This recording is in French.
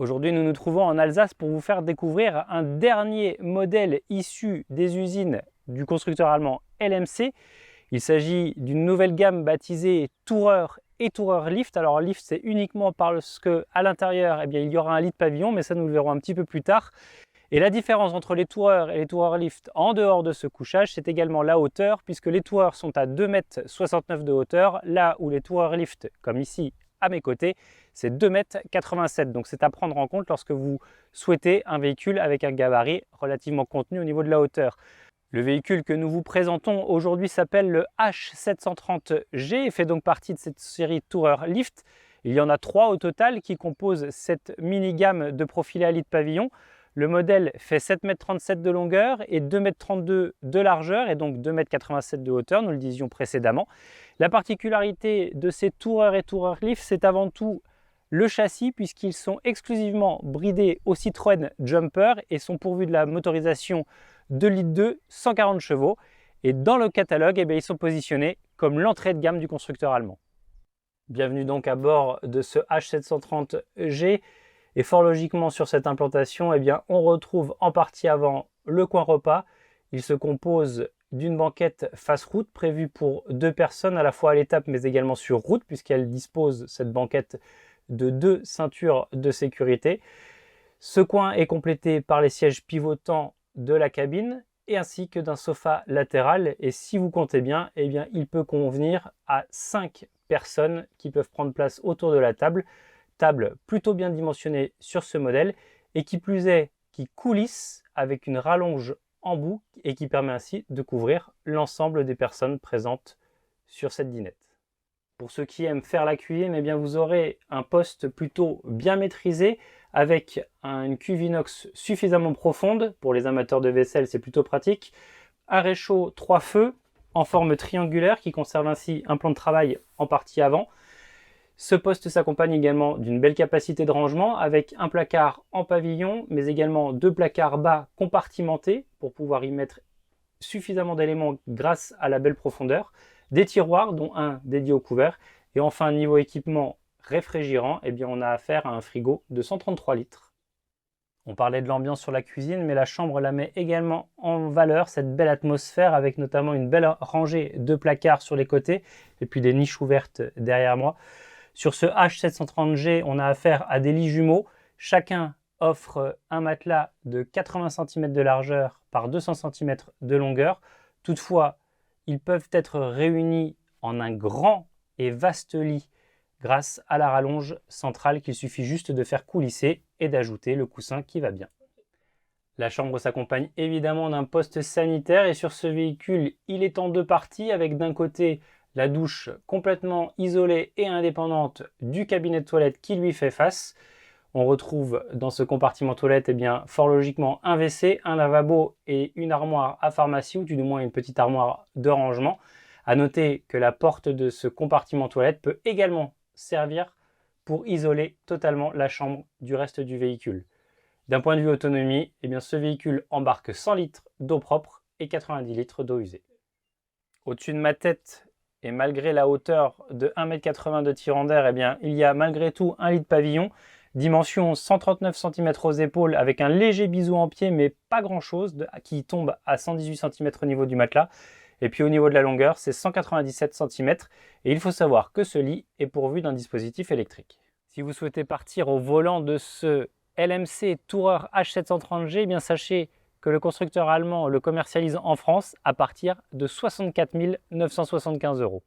Aujourd'hui, nous nous trouvons en Alsace pour vous faire découvrir un dernier modèle issu des usines du constructeur allemand LMC. Il s'agit d'une nouvelle gamme baptisée Tourer et Tourer Lift. Alors Lift, c'est uniquement parce qu'à l'intérieur, il y aura un lit de pavillon, mais ça nous le verrons un petit peu plus tard. Et la différence entre les Tourer et les Tourer Lift en dehors de ce couchage, c'est également la hauteur, puisque les Tourer sont à 2,69 m de hauteur, là où les Tourer Lift, comme ici à mes côtés, c'est 2,87 m. Donc c'est à prendre en compte lorsque vous souhaitez un véhicule avec un gabarit relativement contenu au niveau de la hauteur. Le véhicule que nous vous présentons aujourd'hui s'appelle le H730G et fait donc partie de cette série Tourer Lift. Il y en a 3 au total qui composent cette mini-gamme de profilés à lit de pavillon. Le modèle fait 7,37 m de longueur et 2,32 m de largeur et donc 2,87 m de hauteur, nous le disions précédemment. La particularité de ces Tourer et Tourer Lift, c'est avant tout le châssis puisqu'ils sont exclusivement bridés au Citroën Jumper et sont pourvus de la motorisation 2,2 litres 140 chevaux. Et dans le catalogue, ils sont positionnés comme l'entrée de gamme du constructeur allemand. Bienvenue donc à bord de ce H730G. Et fort logiquement sur cette implantation, on retrouve en partie avant le coin repas. Il se compose d'une banquette face route prévue pour 2 personnes à la fois à l'étape mais également sur route puisqu'elle dispose, cette banquette, de 2 ceintures de sécurité. Ce coin est complété par les sièges pivotants de la cabine et ainsi que d'un sofa latéral. Et si vous comptez bien, il peut convenir à 5 personnes qui peuvent prendre place autour de la table. Table plutôt bien dimensionnée sur ce modèle et qui plus est qui coulisse avec une rallonge en bout et qui permet ainsi de couvrir l'ensemble des personnes présentes sur cette dinette. Pour ceux qui aiment faire la cuisine, vous aurez un poste plutôt bien maîtrisé avec une cuve inox suffisamment profonde. Pour les amateurs de vaisselle, c'est plutôt pratique. Un réchaud 3 feux en forme triangulaire qui conserve ainsi un plan de travail en partie avant. Ce poste s'accompagne également d'une belle capacité de rangement avec un placard en pavillon, mais également 2 placards bas compartimentés pour pouvoir y mettre suffisamment d'éléments grâce à la belle profondeur, des tiroirs dont un dédié au couvert, et enfin niveau équipement réfrigérant, on a affaire à un frigo de 133 litres. On parlait de l'ambiance sur la cuisine, mais la chambre la met également en valeur, cette belle atmosphère avec notamment une belle rangée de placards sur les côtés et puis des niches ouvertes derrière moi. Sur ce H730G, on a affaire à des lits jumeaux. Chacun offre un matelas de 80 cm de largeur par 200 cm de longueur. Toutefois, ils peuvent être réunis en un grand et vaste lit grâce à la rallonge centrale qu'il suffit juste de faire coulisser et d'ajouter le coussin qui va bien. La chambre s'accompagne évidemment d'un poste sanitaire et sur ce véhicule, il est en 2 parties avec d'un côté la douche complètement isolée et indépendante du cabinet de toilette qui lui fait face. On retrouve dans ce compartiment toilette fort logiquement un WC, un lavabo et une armoire à pharmacie ou du moins une petite armoire de rangement. A noter que la porte de ce compartiment toilette peut également servir pour isoler totalement la chambre du reste du véhicule. D'un point de vue autonomie, ce véhicule embarque 100 litres d'eau propre et 90 litres d'eau usée. Au-dessus de ma tête, et malgré la hauteur de 1,80 m de tirant d'air, il y a malgré tout un lit de pavillon, dimension 139 cm aux épaules avec un léger bisou en pied, mais pas grand chose, qui tombe à 118 cm au niveau du matelas. Et puis au niveau de la longueur, c'est 197 cm. Et il faut savoir que ce lit est pourvu d'un dispositif électrique. Si vous souhaitez partir au volant de ce LMC Tourer H730G, sachez que le constructeur allemand le commercialise en France à partir de 64 975 €.